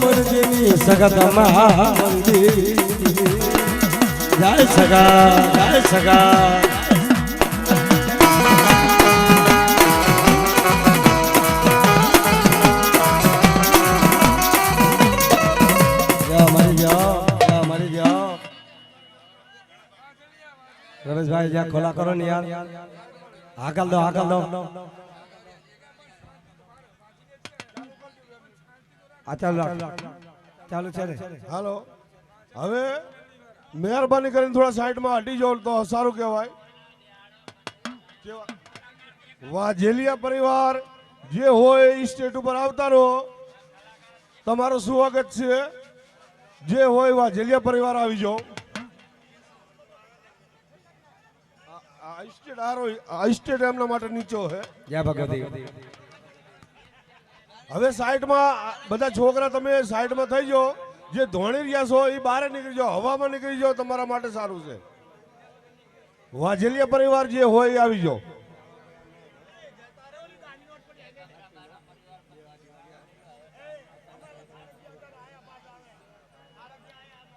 મરજીની સગતમાં મંદિર જય સગા રમેશભાઈ જ્યાં ખોલા કરો ને યાર હાકલ દો ચાલુ છે ને હાલો હવે મહેરબાની કરીને થોડા સાઈડમાં હટી જાઓ તો સારું કહેવાય વાઘેલિયા પરિવાર જે હોય એ સ્ટેટ ઉપર આવતા રહો તમારું સ્વાગત છે જે હોય વાઘેલિયા પરિવાર આવી જાઓ સ્ટેટ એમના માટે નીચો છે જય ભગવતી હવે સાઈડમાં બધા છોકરા તમે સાઈડમાં થઈ જાઓ જે ધોણી રહ્યા છો એ બહાર નીકળી જાઓ હવામાં નીકળી જાઓ તમારા માટે સારું છે વાઘેલિયા પરિવાર જે હોય એ આવી જાઓ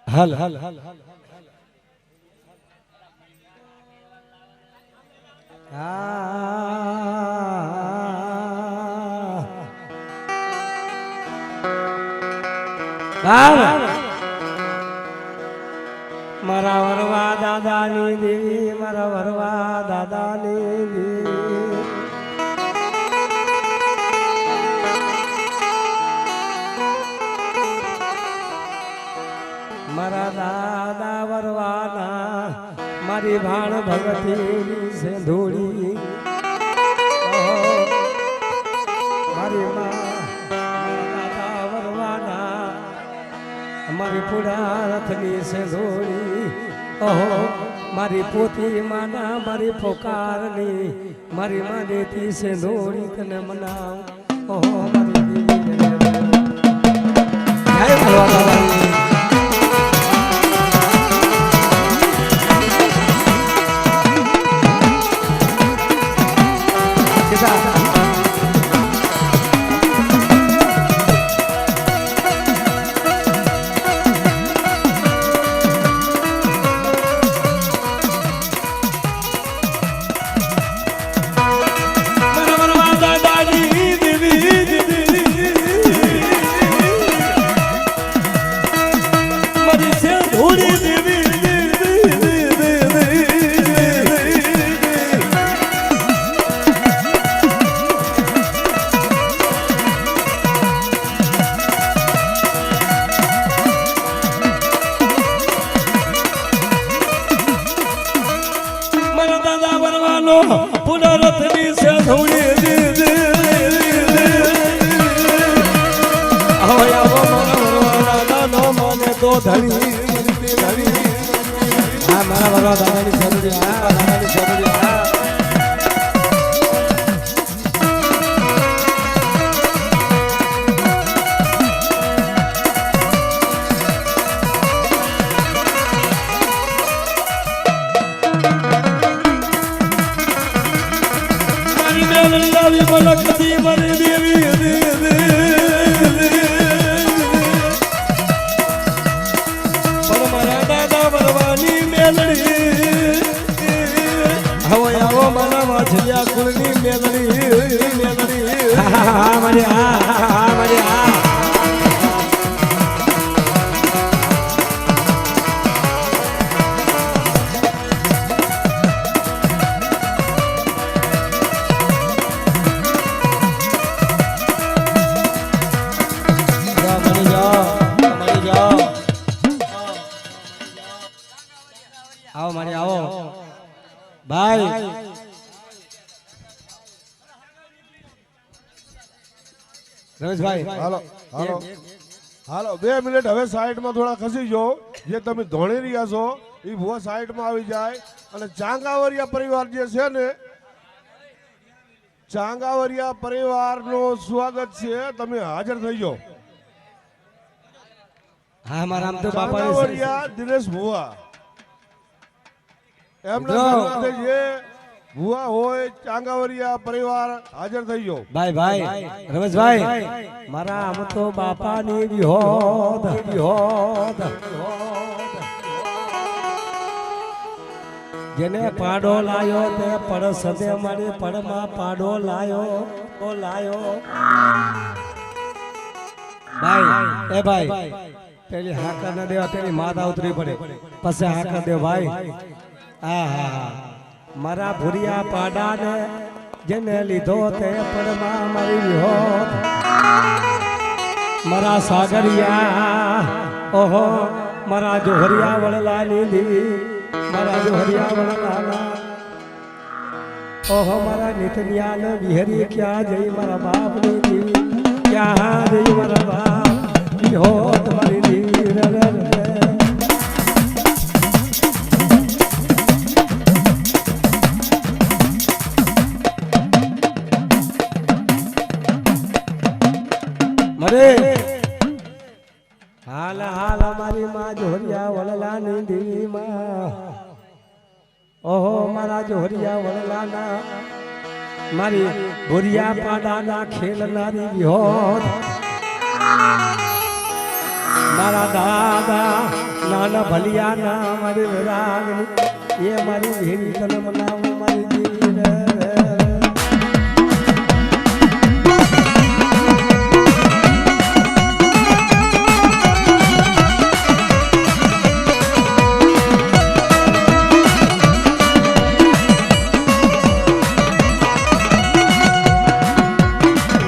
હાલ મારા વરવા દાદાની દેવી મારા વરવા દાદાની દેવી મારા દાદા વરવાના મારી ભાણ ભગતી સેંધોડી મારી દાદા વરવાના મારી પુડા રથની સેંધોડી ઓહો મારી પોતી માના મારી પોકારની મારી માં દેતી સેંધોડી તને મનાવ ઓહો મારી દેવી જય ભગવાન પુનરથની સેંધોડી આવો મારા દાદાનો મને તો ધણી હા મારા વરવા દાદાની સેંધોડી દાદાની સેંધોડી મલકતી મારી દેવી પણ મારા દાદા વરવાની મેલડી હવે આવો મારા વાછલિયા કુળની મેલડી મારી મારી આવો મારી આવો ભાઈ રમેશભાઈ હાલો હાલો હાલો 2 મિનિટ હવે સાઈડમાં થોડા ખસી જાઓ જે તમે ધોણી રહ્યા છો એ ભૂવા સાઈડમાં આવી જાય અને ચાંગાવરિયા પરિવાર જે છે ને ચાંગાવરિયા પરિવારનું સ્વાગત છે તમે હાજર થઈ જાઓ હા મારા આમ તો ચાંગાવરિયા દિનેશ ભુવા એમના જે ભુવા હોય ચાંગાવરિયા પરિવાર હાજર થઈ ગયો. ભાઈ રમેશભાઈ મારા આમ તો બાપાની વિહોદ જેને પાડો લાયો તે પડસદે મારી પડમાં પાડો લાયો ભાઈ પેલી હાકર ના દેવા પેલી માતા ઉતરી પડે પછી હાકર દે ભાઈ. હા મારા ભૂરિયા પાડાને જેને લીધો તે પડમાં મારી વિહોદ મારા સાગરિયા ઓહો મારા જોહરિયા વળલાની દી મારા જોહરિયા વળલાના ઓહો મારા નિતનિયાને વિહરી ક્યાં જઈ મારા બાપની દી ક્યાં જઈ મારા બાપ વિહોદ મારી દી હાલ મારી માં જોહરિયા વળલાની દેવી માં ઓહો મારા જોહરિયા વળલાના મારી ભૂરિયા પાડાના ખેલનારી વિહોદ મારા દાદા નાના ભલિયાના મારી વિરાગની એ મારી ભેરી તને મનાવો મારી દેવી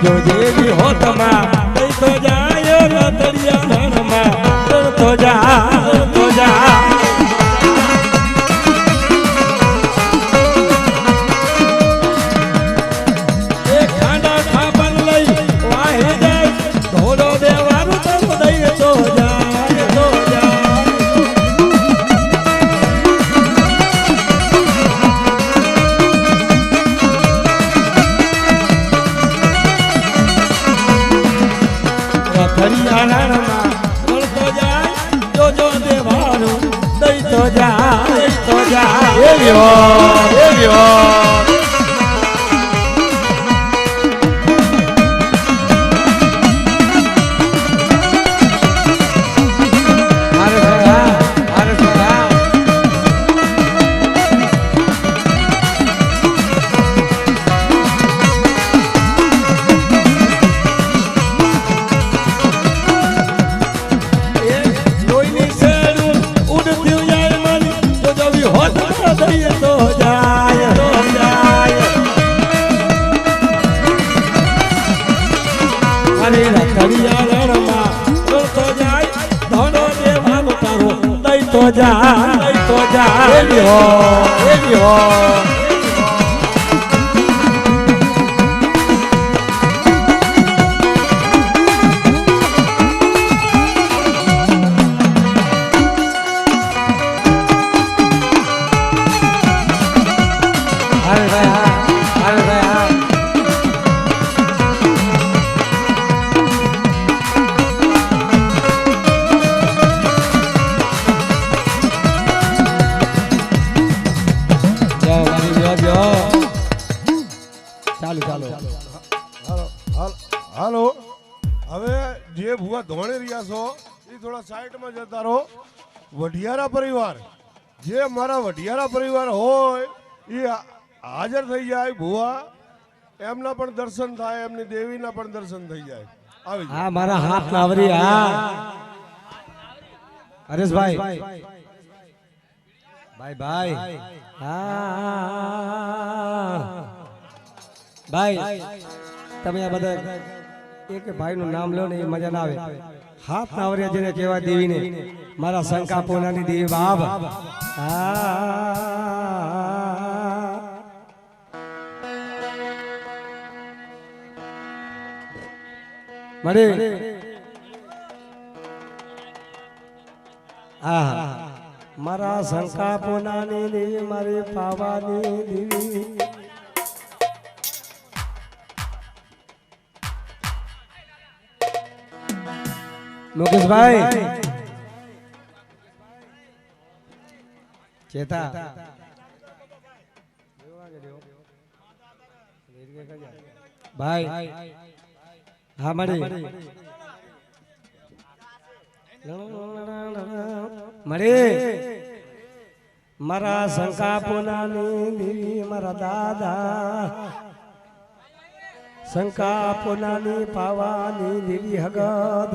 जो देवी हो तमा तो जायो रतरिया धनमा तो जा एक खाना खापन लई वाहे जाय धोलो देवारू तो दई तो जा હરિયાણામાં વળતો જાય જોજો દેવાનું દઈ તો જા એવ્યો તો જા એવી હો હાલો હવે જે ભુવા ધોણી રહ્યા છો એ થોડા સાઈડમાં જતા રહો. વઢિયારા પરિવાર જે મારા વઢિયારા પરિવાર હોય એ હાજર થઈ જાય ભુવા એમના પણ દર્શન થાય એમની દેવીના પણ દર્શન થઈ જાય. આવી હા મારા હાથ નાવરી હા હરેશભાઈ ભાઈ હા ભાઈ તમે આ બધા એક ભાઈ નું નામ લો ને એ મજા ના આવે. હાથ નાવરિયા જેને કહેવાય દેવીને મારા શંકા પોનાની દેવી બાપ મળે મારા શંકા પોનાની દેવી મારી પાવાની દેવી મુકેશભાઈ ચેતા ભાઈ હા મળી મળી મારા શંકા પુનાની દેવી મારા દાદા શંકા પુનાની પાવાની દેવી હગદ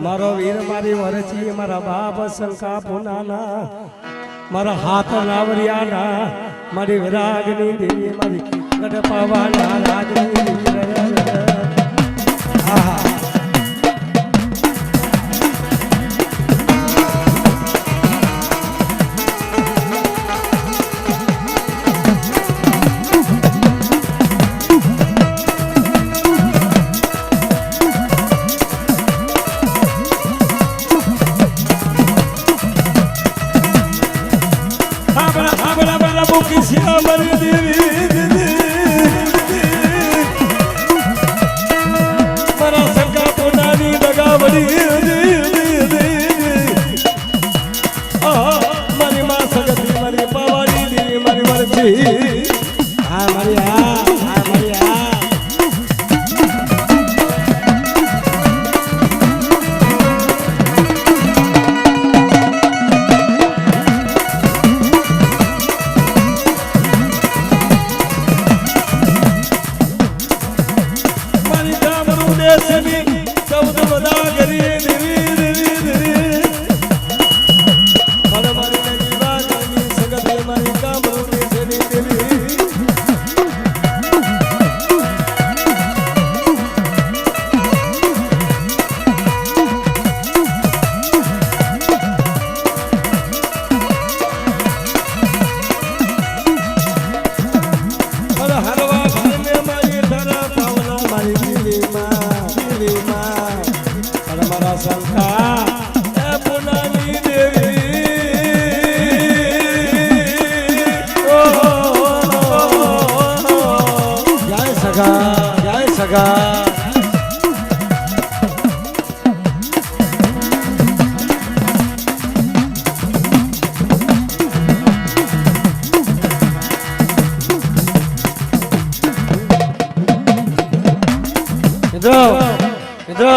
મારો વીર મારી વરચી મારા બાપ શંકા પુનાના મારા હાથ લાવરિયાના મારી વિરાગની દેવી મારી ગઢ પાવાના રાજની દેવી આહા મિત્રો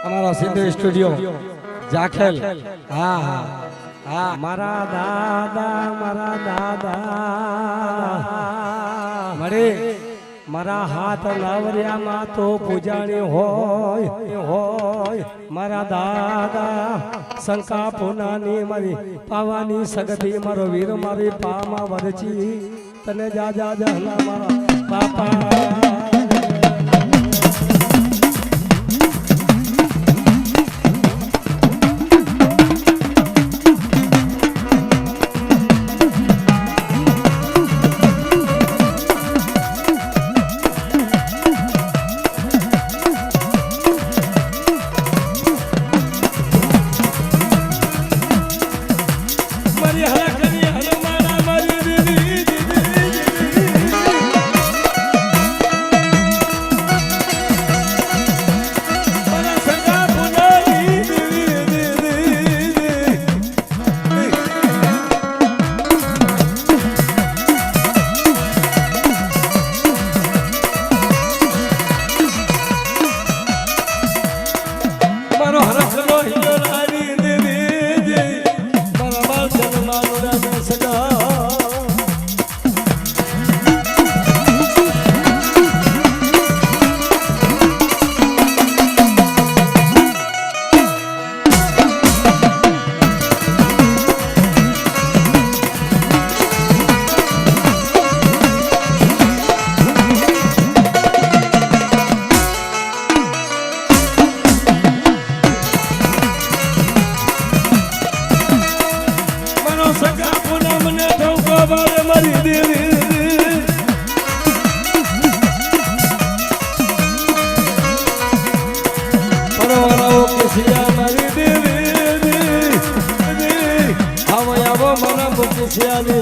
અમારો સિદ્ધ સ્ટુડિયો જાખેલ હા હા હા મારા દાદા મળે મારા હાથ લાવરિયામાં તો પૂજાણી હોય મારા દાદા શંકા પુનાની મારી પાવાની સગતી મારો વીર મારી પામાં વરચી તને જા જા જહલા મારા બાપા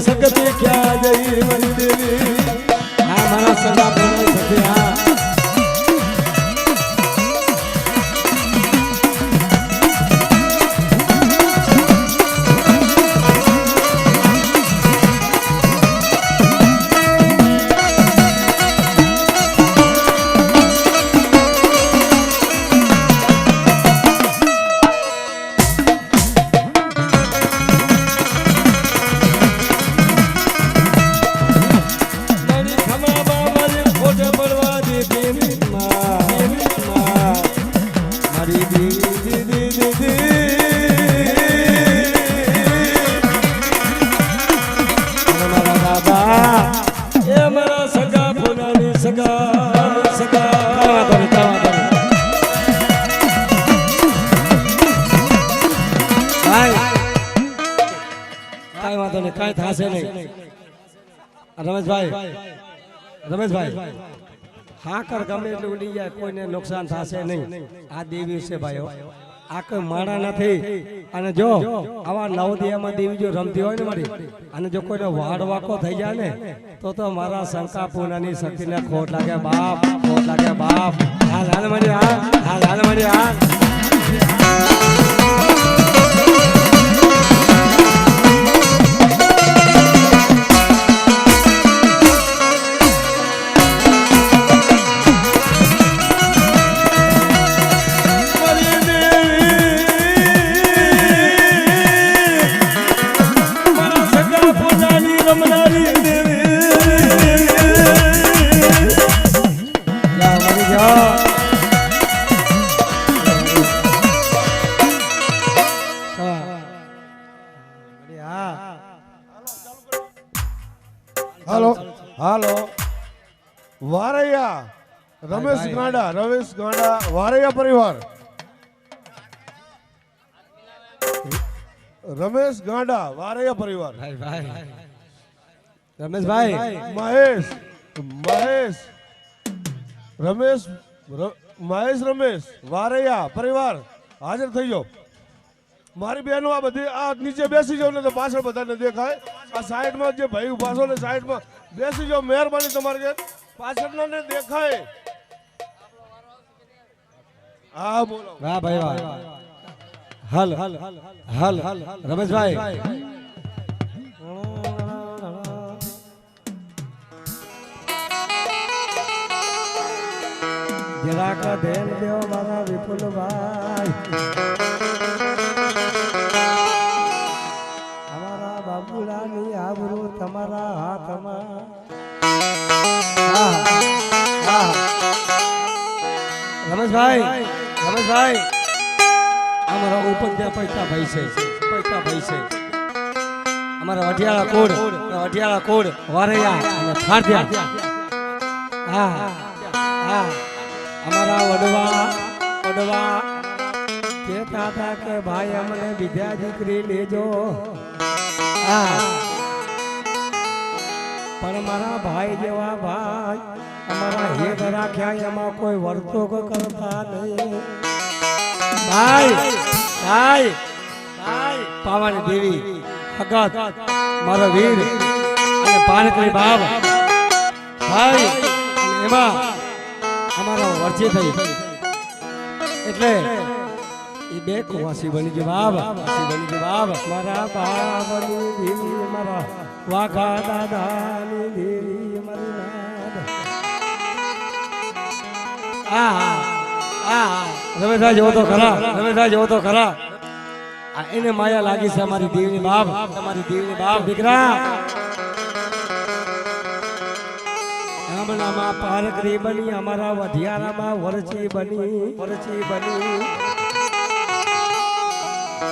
सकते क्या जई मरी देवी हाँ मारा सदा बोल सकते हाँ કાંઈ થશે નહીં. રમેશભાઈ હા કર ગમે એટલું ઉડી જાય કોઈને નુકસાન થશે નહીં. આ દેવી છે ભાઈઓ, આ કોઈ માણા નથી. અને જો આવા નવદિયામાં દેવી જો રમતી હોય ને મારી, અને જો કોઈનો વાડ વાકો થઈ જાય ને તો મારા શંકા પૂર્ણની શક્તિને ખોટ લાગે બાપ, ખોટ લાગે બાપ. હાલ હાલ મારી હાલ, હાલ હાલ મારી હાલ. હાલો હાલો વારૈયા રમેશ ગાંડા વારૈયા પરિવાર. રમેશ ગાંડા વારૈયા પરિવાર. રમેશભાઈ મહેશ વારૈયા પરિવાર હાજર થઈ જાઓ. મારી બહેનો આ બધી આ નીચે બેસી જાઓ ને તો પાછળ બધાને દેખાય. આ સાઈડમાં જે ભાઈ ઉભા છો ને સાઈડમાં બેસી જાઓ, મહેરબાની તમારે કે પાછળના ને દેખાય. હા બોલો. વાહ ભાઈ વાહ. હાલ હાલ હાલ રમેશભાઈ જરાક ધ્યાન દેવો મારા વિપુલભાઈ. અમારા બાબુલાની આબરૂ તમારા હાથમાં. રમેશભાઈ અમારા ઉપર ત્યાં પૈસા ભાઈ છે, અમારા વઢિયાળા કોડ વારૈયા અને ફારદિયા. અમારા વડવા કહેતા હતા કે ભાઈ અમને વિદ્યા દીકરી લેજો. પણ મારા ભાઈ જેવા ભાઈ અમારા હેત રાખ્યા, એમાં કોઈ વર્તો કરતા નહીં. ભાઈ પાવાની દેવી ભગત મારો વીર અને પાનકરી બાપ ભાઈ, એમાં અમારો વર્જી થઈ એટલે એ બે કુવાસી બની ગયો બાપ. મારા બાબની દેવી મારા વાઘા દાદાની દેવી મારી નાદ. રમેશભાઈ જોવો તો ખરા. એને માયા લાગી છે અમારી દેવની બાપ, તમારી દેવની બાપ દીકરા. હમણાંમાં પારકરી બની, અમારા વઢિયારામાં વરચી બની.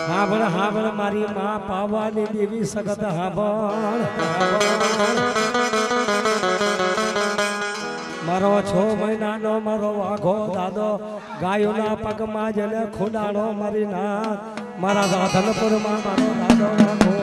હાંભળ મારી માં પાવાની દેવી સગત હાંભળ. મારો 6 મહિનાનો મારો વાઘો દાદો ગાયોના પગમાં જને ખુડાણો મારી નાથ. મારા રાધનપુરમાં મારો દાદો વાઘો.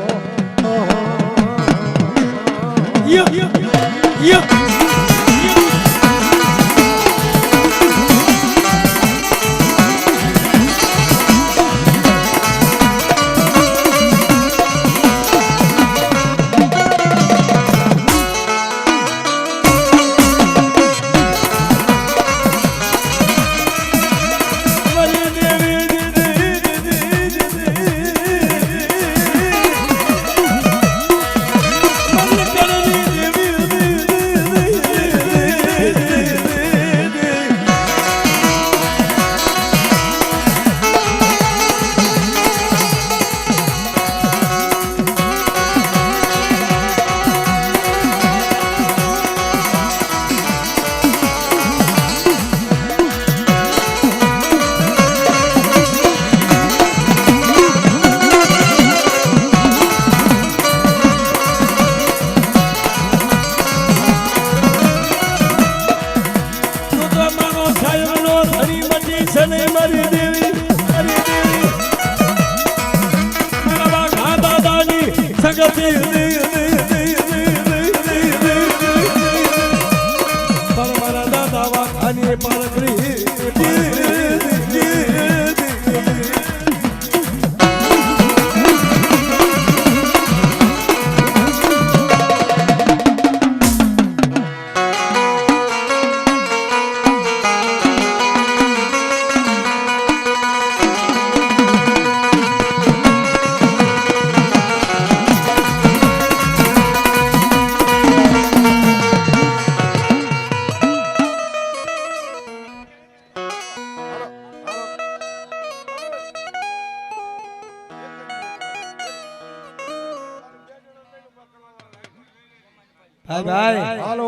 હા ભાઈ હાલો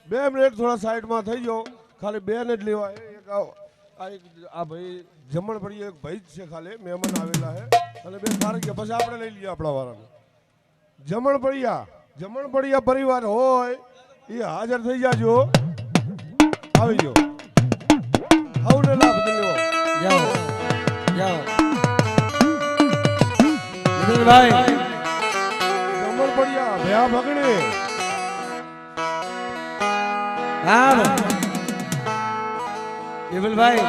2 મિનિટ થોડા સાઈડમાં થઈ જાઓ ખાલી 2 ને જ લેવા એક આ ભાઈ જમણ પડી એક ભાઈ જ છે ખાલી મહેમાન આવેલા છે અને 2 કારણ કે પછી આપણે લઈ લઈએ આપણા વાળાને જમણ પડિયા પરિવાર હોય એ હાજર થઈ જાજો આવી જાઓ આવને લાભ દેવો જાઓ ભાઈ જમણ પડિયા ભયા ભગણે હા વિપુલભાઈ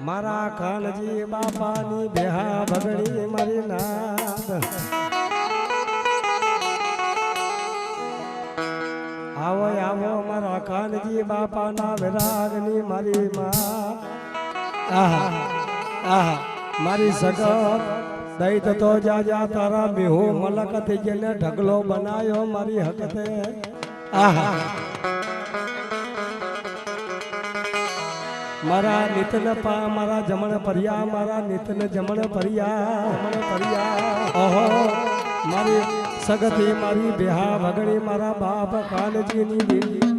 મારા કાનજી બાપાની બેહા ભગડી મારી નાદ આવો આવો મારા કાનજી બાપાના વિરાગની મારી માં આહા મારી સગત દઈ તો જાજા તારા મેહુ મલકત જેને ઢગલો બનાયો મારી હકતે આહા મારા નિતન પા મારા જમણ પરિયા મારા નિતન જમણ પરિયા ઓહો મારી સગતી મારી બેહા વગડી મારા બાપ કાનજીની દેવી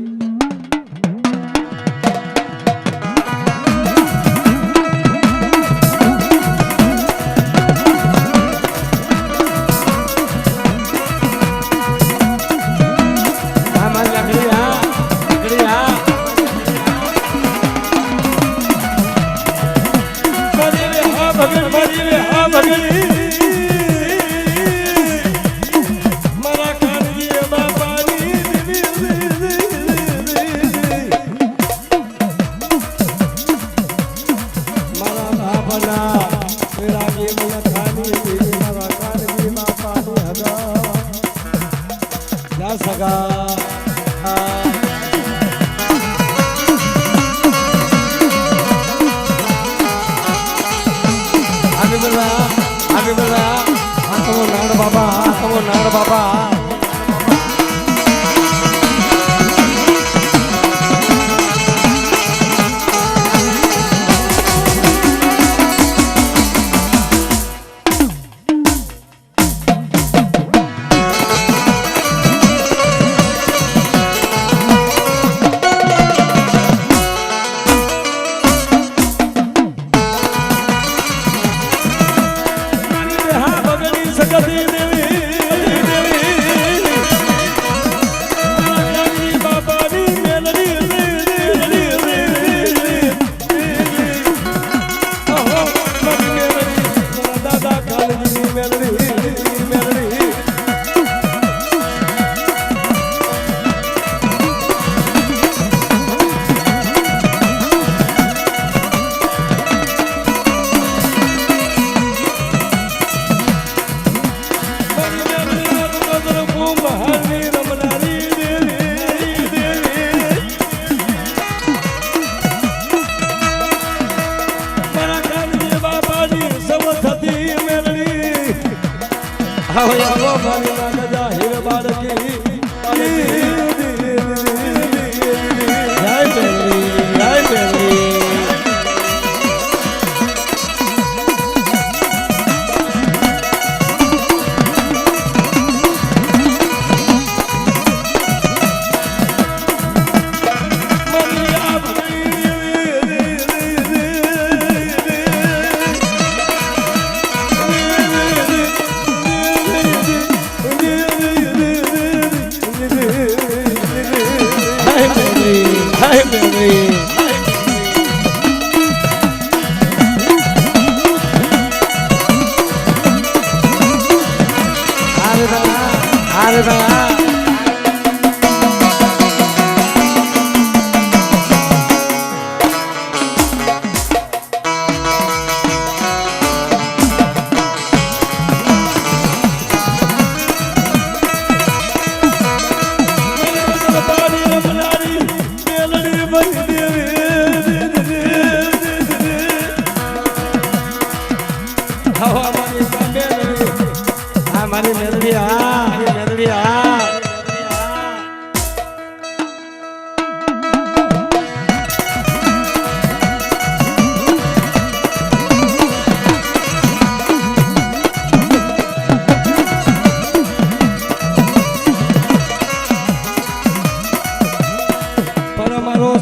Melody,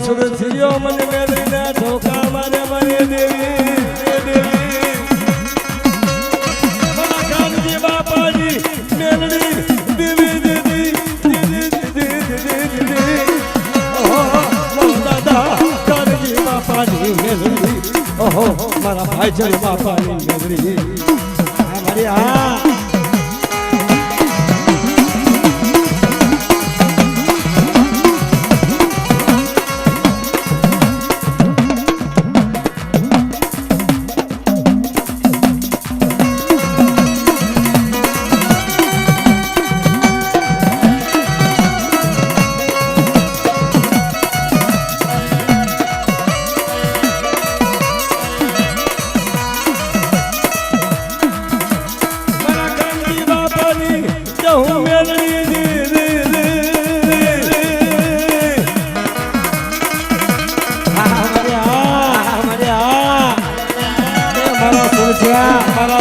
સુરસિયો મને મેળવીને ઠોકા મારે મારે દેવી દેવી મારા કાનજી બાપાની મેળવી દેવી દેવી બાપાની મેલડી ઓહો મારા ભાઈચર બાપાની મેલડી મારી હા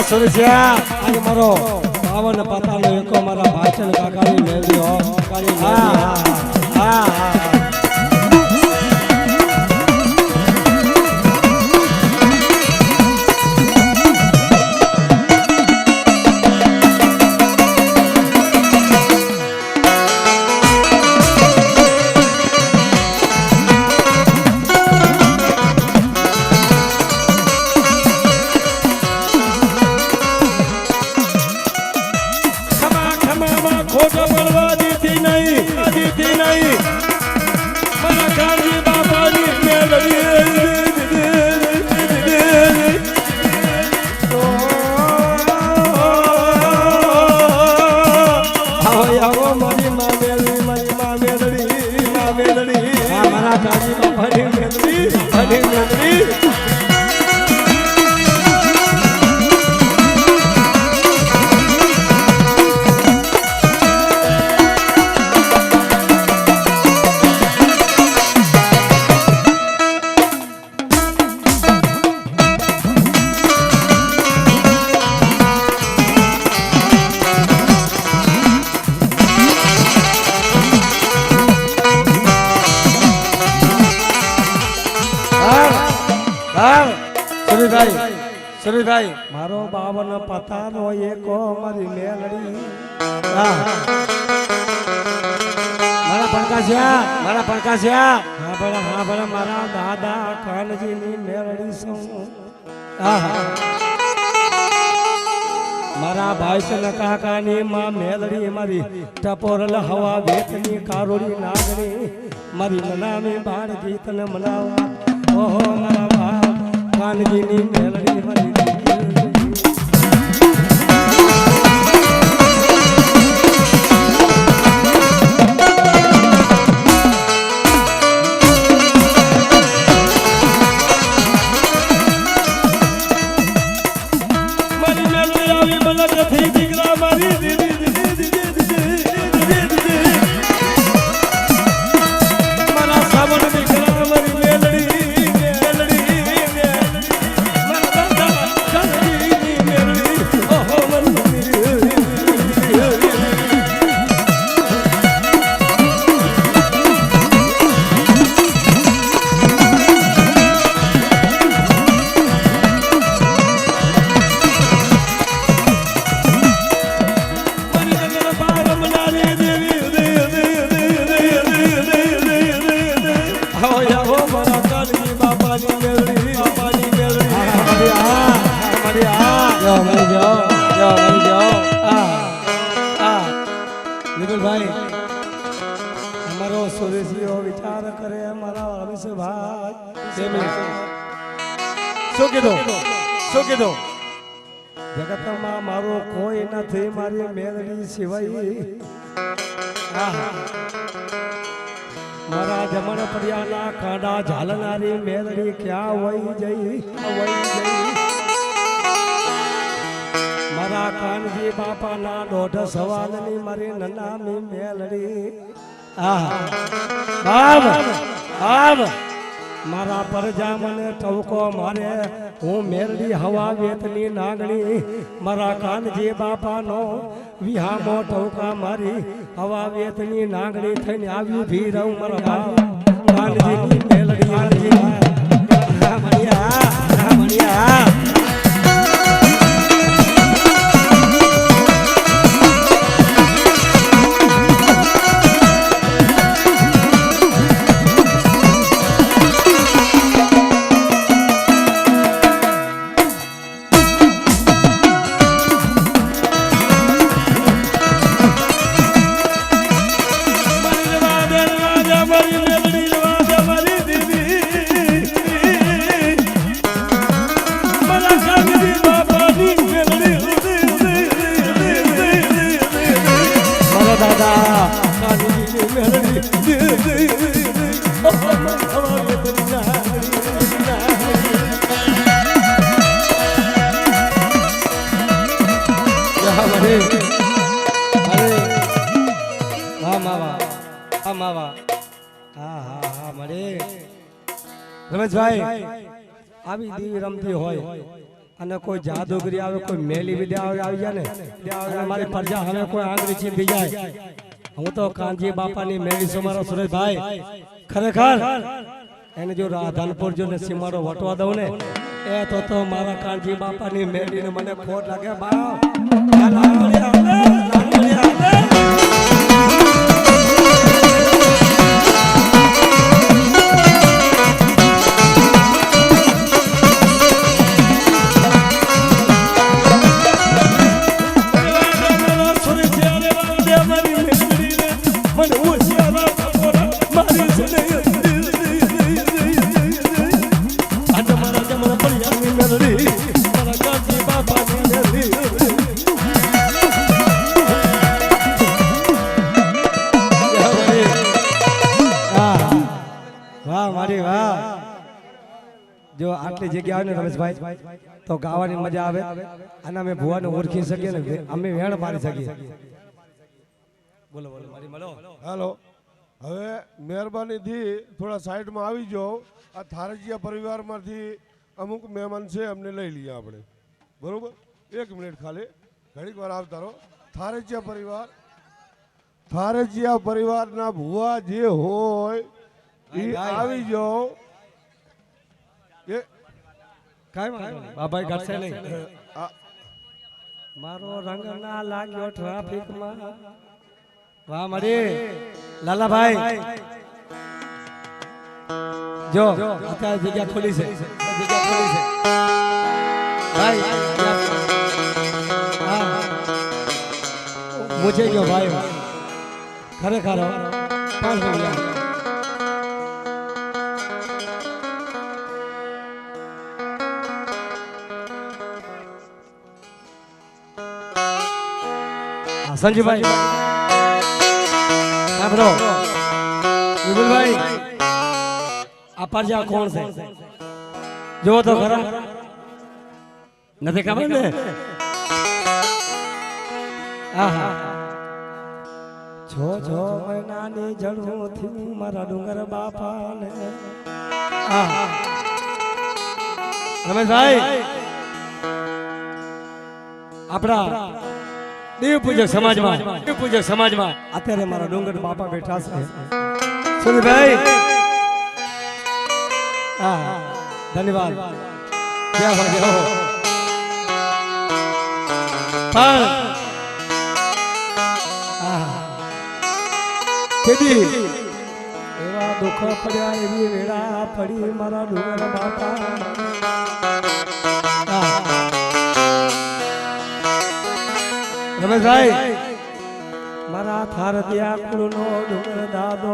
સુરજ્યા આજે મારો પાવન પાતાનો એકો મારા ભાચન કાકાની મેલડી હો કાકાની મેલડી હા સુરેશભાઈ મારો બાવન પતાનો એકો મારી મેલડી મારા પડકાશ્યા હા ભલા મારા દાદા કાનજીની મેલડી છું મારા ભાઈચન કાકાની માં મેલડી મારી ટપોરલ હવા વેતની કારોડી નાગણી મારી મનામી બાળ ગીતને મનાવા ઓહો મારા કાનજીની મેલડી મારી અમારો સુરેશીઓ વિચાર કરે અમારા રમેશભાઈ શું કીધું જગતમાં મારો કોઈ નથી મારી મેલડી સિવાય મારા જમણ પડિયાના કાંડા ઝાલનારી મેલડી ક્યાં વહી જઈ મારા કાનજી બાપાના દોઢ સવાલની મારી નનામી મેલડી મારા પરજા મને ટવકો મારે હું મેલડી હવા વેતની નાગણી મારા કાનજી બાપાનો વિહામો ટવકા મારી હવા વેતની નાગણી થઈને આવ્યું ભી રહું મારા કાનજીની મેલડી વાહ વાહ હા હા હા મળે રમેશભાઈ આવી દેવી રમતી હોય અને કોઈ જાદુગરી આવે કોઈ મેલી વિદ્યા આવી જાય ને અને મારી પ્રજા હવે કોઈ આંગળી ચીંધી જાય હું તો કાનજી બાપાની મેલી છું મારો સુરેશભાઈ ખરેખર એને જો રાધનપુર જો ને સીમાડો વટવા દઉં ને એ તો મારા કાનજી બાપાની મેલીને મને ખોટ લાગે બા જો આટલી જગ્યા આવે ને રમેશભાઈ તો ગાવાની મજા આવે અને અમે ભુવાને ઓળખી શકીએ ને અમે વેણ મારી શકીએ બોલો બોલો મારી મળો હાલો હવે મહેરબાનીથી થોડા સાઈડમાં આવી જાઓ આ થારજીયા પરિવારમાંથી અમુક મહેમાન છે અમને લઈ લઈએ આપણે બરોબર 1 મિનિટ ખાલી ઘડીક વાર આવતા રહો થારજીયા પરિવારના ભુવા જે હોય એ આવી જાઓ બાબાઈ ઘટશે નહીં મારો રંગ ના લાગ્યો ટ્રાફિકમાં વાહ મારી લાલાભાઈ જો અત્યારે જગ્યા ખોલી છે ભાઈ હા મુજે ગયો ભાઈ ખરેખર 5 મિનિટ સંજીભાઈ હા બ્રો વિપુલભાઈ આ પરજા કોણ છે જો તો ખરા નથી ખબર ને આહા છો મહિનાની જડું થી મારા ડુંગર બાપાને આહા રમેશભાઈ આપણા દેવ પૂજક સમાજમાં અત્યારે મારા ડુંગર બાપા બેઠા છે સુરભાઈ હા ધન્યવાદ જય હો પણ કેદી એવા દુઃખ પડ્યા એવી વેળા પડી મારા ડુંગર બાપા રમેશભાઈ મારા થારદિયા કુળનો ડુંગર દાદો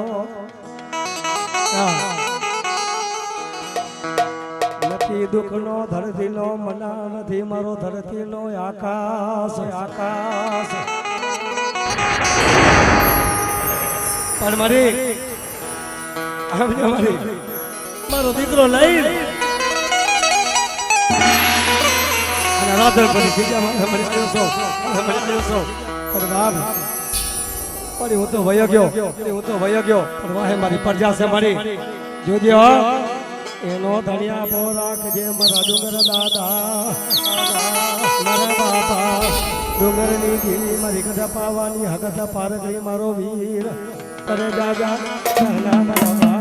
નથી દુઃખનો ધરતીનો મના નથી મારો ધરતીનો આકાશ પણ મારી મારો દીકરો લઈ રાધર પડી ખીજામાં મને દિવસો પણ હું તો વયો ગયો પણ વાહે મારી પ્રજા છે મારી જોજે હો એનો ધણિયા પો રાખજે મારા ડુંગર દાદા મારા બાપા ડુંગરની ધીરી મારી ગઢા પાવાની હગત પાર ગઈ મારો વીર કરે દાદા મારા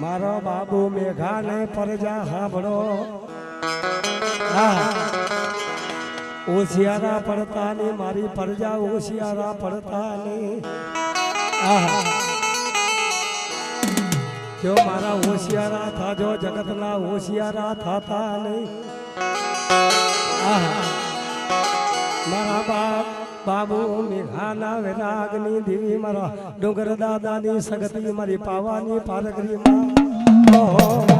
મારો બાબુ મેઘા ને પરજા હાંભળો ઓશિયારા પડતા ને મારી પરજા ઓશિયારા પડતા ને આહા જો મારા હોશિયારા થાજો જગતના હોશિયારા થાતા નહીં આહા મારા બાબુ મેઘાના વિરાગની દેવી મારા ડુંગર દાદાની સગતી મારી પાવાની પારગરીમાં ઓહો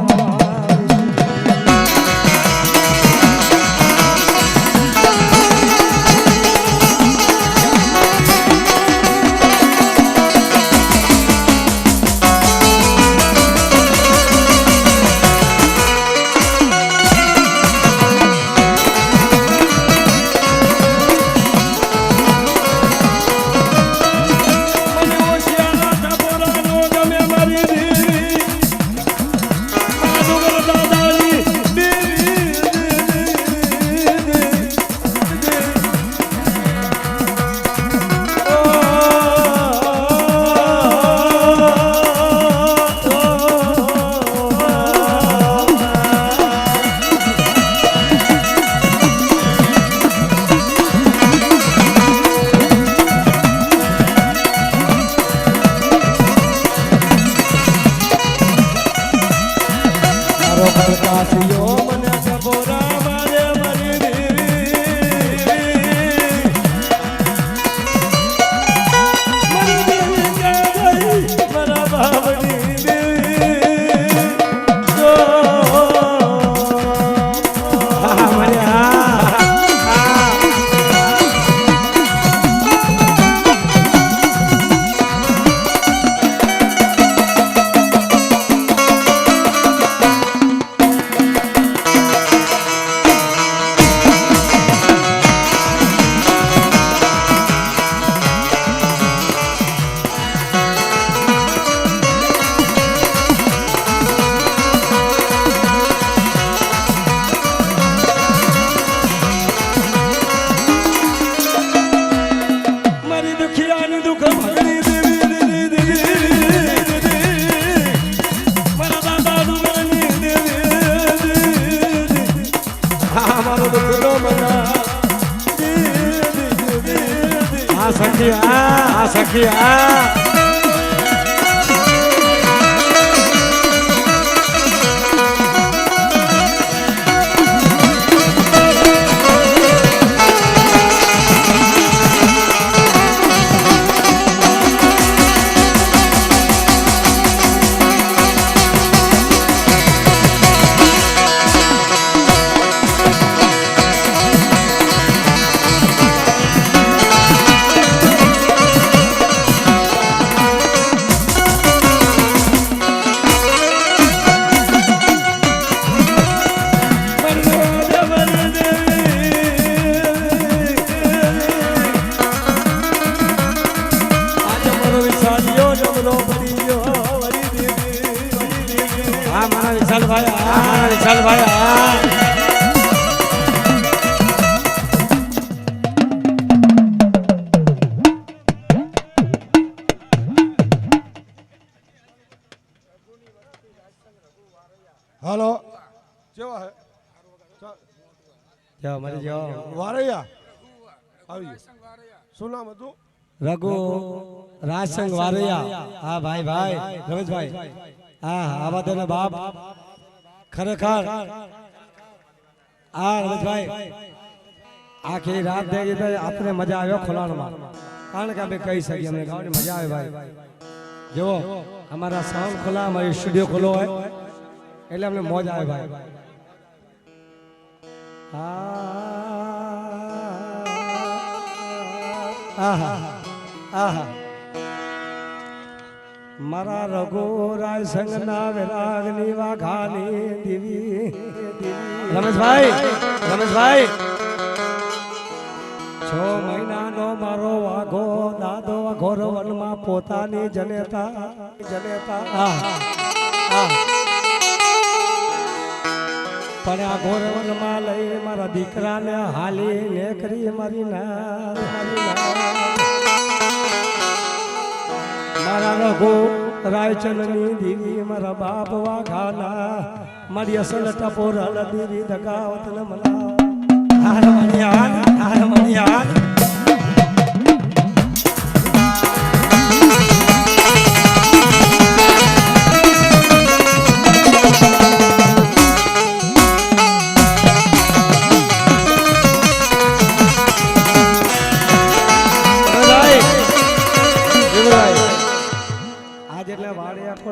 સખિયા હાલો કેવા હે જાઓ મરી જાઓ વારૈયા આવી શું નામ હતું રઘુ રાજસંગ વારૈયા હા ભાઈ રમેશભાઈ હા આવા તેના બાપ ખરેખર હા રમેશભાઈ આખી રાત દેખી તો આપણે મજા આવ્યો ખોલાણમાં કારણ કે અમે કહી શકીએ અમને ગાવાની મજા આવે ભાઈ જો અમારા સાઉન્ડ ખોલા અમારી સ્ટુડિયો ખોલો હોય એટલે અમને મોજ આવે ભાઈ મારા રઘુરાય સંગના વિરાગની વાઘાની દેવી રમેશભાઈ 6 મહિનાનો મારો વાઘો દાદો ઘોર વનમાં પોતાની જનેતા પણ આ ઘોર વનમાં લઈ મારા દીકરાને હાલી નેકરી મારી મારા રઘુ રાયચંદની દેવી મારા બાપ વાઘાના મારી અસલ ટપોર દેવી દગાવત ન મના હાલ મણી હાલ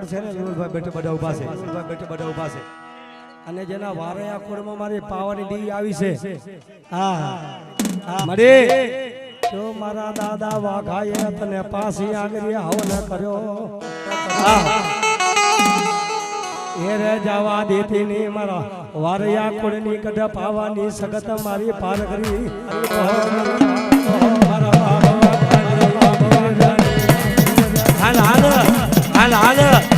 છે ને વિમલભાઈ બેઠે બધા ઊભા છે વિમલભાઈ બેઠે બધા ઊભા છે અને જેના વારે આ ખોડમાં મારી પાવાની ડી આવી છે હા હા મળી જો મારા દાદા વાઘાએ તને પાસી આગળ હવન કર્યો હા એ રે જવા દેતી ની મારા વારયા ખોડની કઢ પાવાની સગત મારી પાર કરી હાલ હાલ હાલ હાલ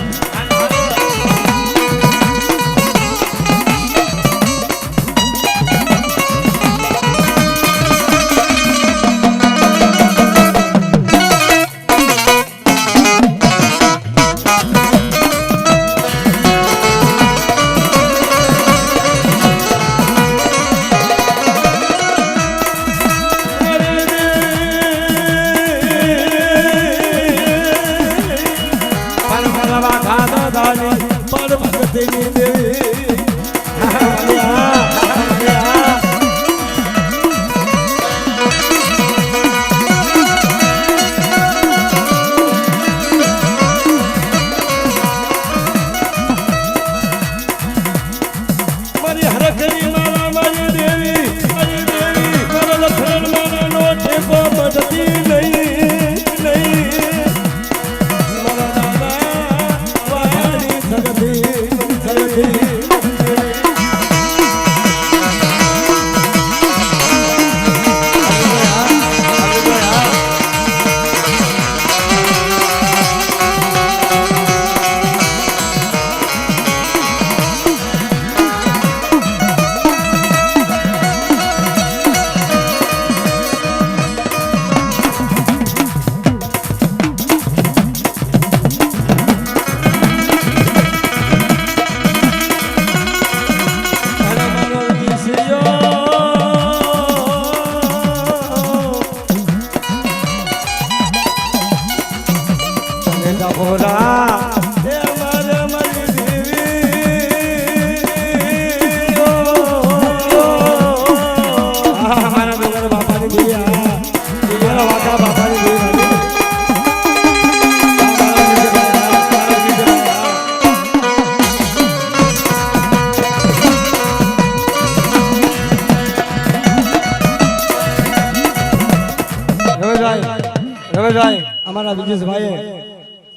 અમારા વિજેશભાઈ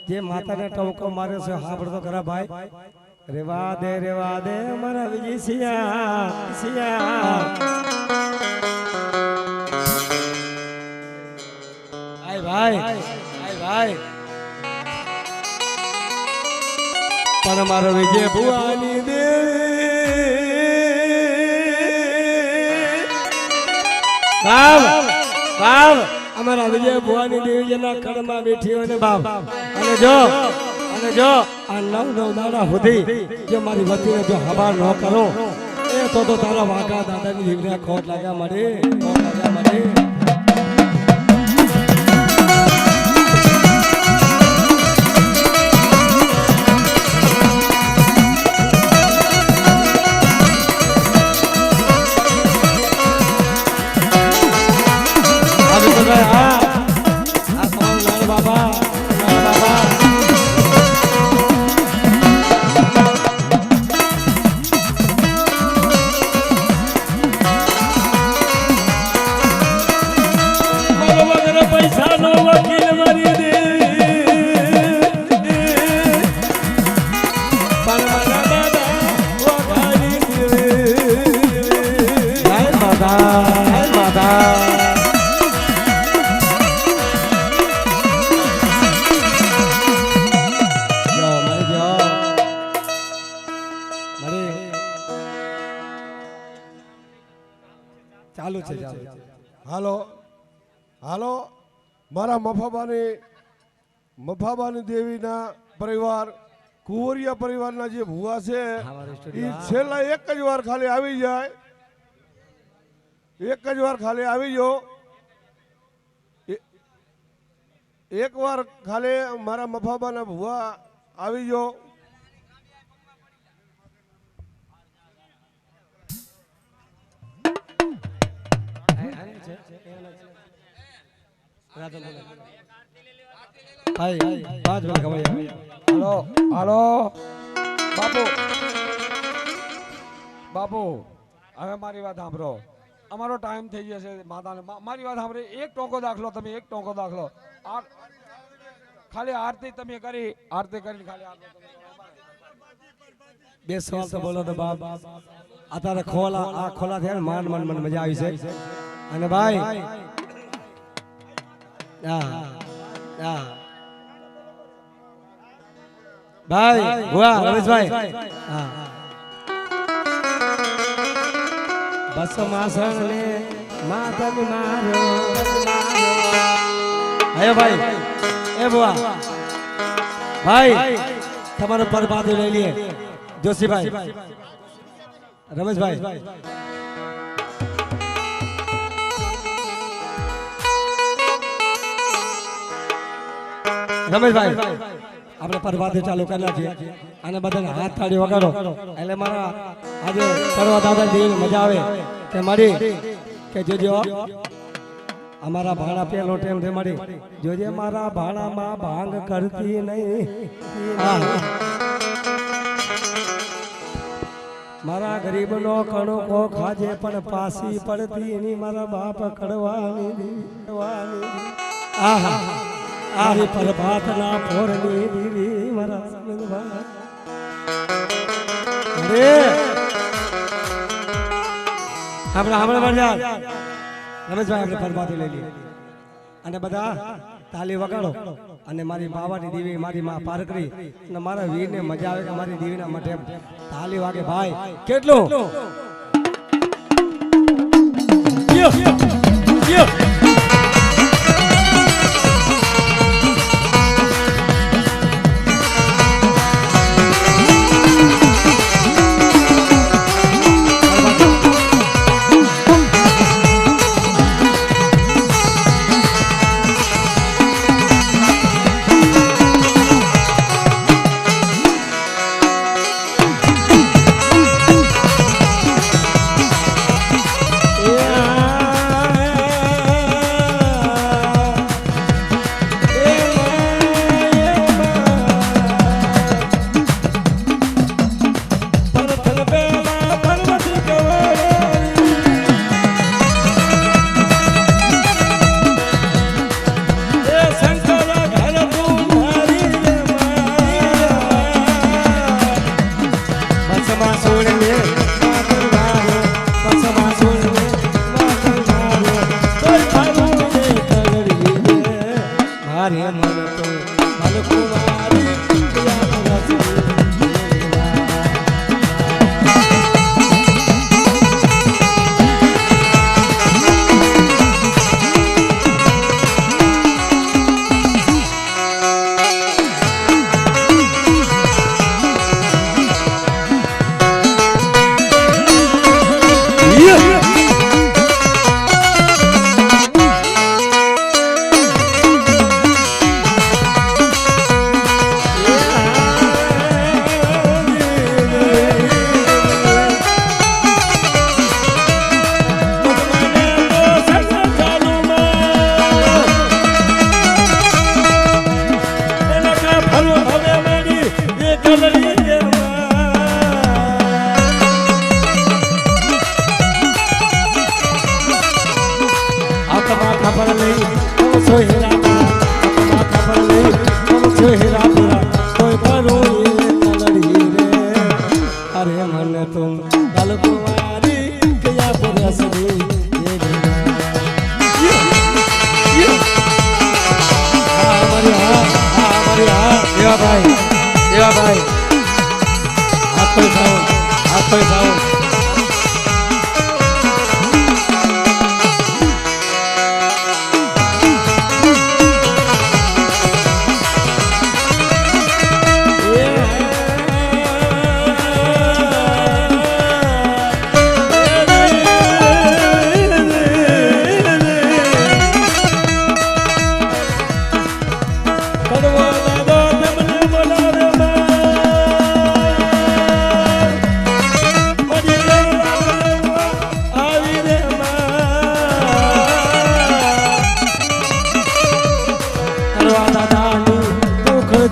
જે માતાને ટવકો માર્યો છે હાંભળતો ખરા ભાઈ રેવા દે અમારા વિજય સિયા સિયા આય ભાઈ પણ મારો વિજય ભુવાની દેવી બાપ અમારા વિજય ભુવાની દેવીના કળમાં બેઠી હોય ને બાપ અને જો આ નવ દાડા સુધી જો મારી વતીને જો હબાર ન કરો એ તો તારા વાઘા દાદાની જીવને ખોટ લાગ્યા મળે ચાલુ છે હાલો હાલો મારા મફાબાની દેવીના પરિવાર કુંવરિયા પરિવારના જે ભુવા છે એ છેલ્લા એક જ વાર ખાલી આવી જાય એક જ વાર ખાલી આવી જો, એક વાર ખાલી મારા મફાબાના ભુવા આવી જો. હાલો હાલો બાપુ બાપુ હવે મારી વાત સાંભળો. અમારો ટાઈમ થઈ ગયો છે માતાને. મારી વાત સાંભળો. એક ટોકો દાખલો તમે, એક ટોકો દાખલો. ખાલી આરતી તમે કરી, આરતી કરીને ખાલી બે સવાલ તો બોલો તો બાપ. અત્યારે ખોલા આ ખોલા થયા ને માન મન મન મજા આવી છે. અને ભાઈ ભાઈ ભુવા રમેશભાઈ બસ માસણ ને માતમ માર્યો. આયો ભાઈ એ ભુવા ભાઈ તમારો પરબાદ લઈ લઈએ. જોશીભાઈ રમેશભાઈ રમેશભાઈ આપણે પરવાદે ચાલુ કરી નાખીએ અને બધાને હાથ તાળી વગાડો એટલે મારા આજે કરવા દાદા દેવી મજા આવે કે મળી કે જોજો અમારા ભાણા પેલો ટેમ થી મળી જોજે મારા ભાણામાં ભાંગ કરતી નહીં. મારા ગરીબનો કણકો ખાજે પણ પાસી પડતી એની મારા બાપ કડવાની. આહા આરી પ્રભાત ના પોરની દીવી મારા સનદભાઈ. અરે આપણે વરજાર રમેશભાઈ આપણે પ્રભાત લઈ લઈએ અને બધા તાલી વગાડો અને મારી બાવાની દીવી મારી માં પારકરી અને મારા વીરને મજા આવે કે મારી દીવીના માટે તાલી વાગે ભાઈ. કેટલું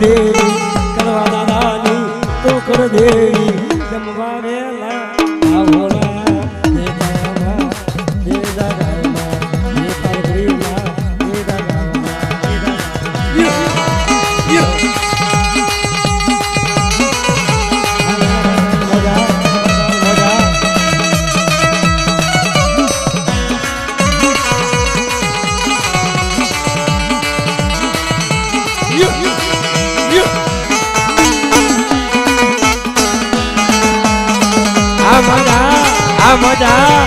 દેવી કરવા દાદાની તો કર દેવી જમવા વેલા આવોલા હે ગામમાં હે ગામમાં હે પારડીમાં હે ગામમાં હે આ મજા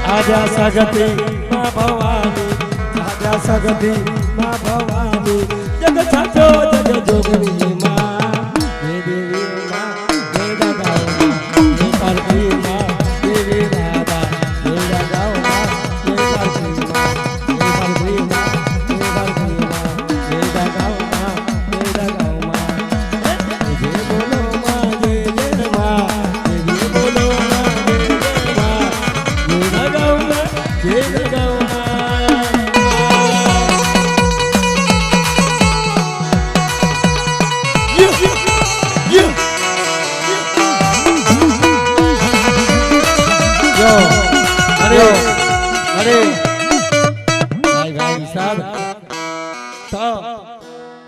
રાજા સગતી માં ભવાની રાજા સગતી માં ભવાની જગ છાછો જગ જોગણી માં હે દેવી માં હે દાદા હે પાર્વતી માં દેવી રાધા હે દાદા હે પાર્વતી માં હે પાર્વતી માં હે પાર્વતી માં હે દાદા હે દાદા માં જય બોલો માં જય જય માં જય બોલો માં જય જય માં જય દાદા જય દાદા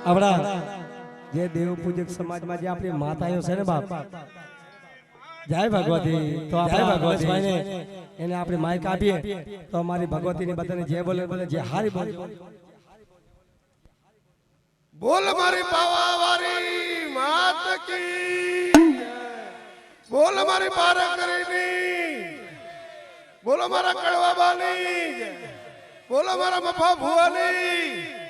આપણા જે દેવ પૂજક સમાજમાં જે આપણી માતાઓ છે ને બાપ, જય ભગવતી. તો આપણે ભગવતભાઈને એને આપણે માઇક આપીએ તો અમારી ભગવતીની બધાને જે બોલે બોલે, જે હારી બોલે. બોલ મારી પાવાવાળી માત કી જય. બોલ મારી પારકરીની, બોલો મારા કડવા બાની જય. બોલો મારા મફા ભુવાની.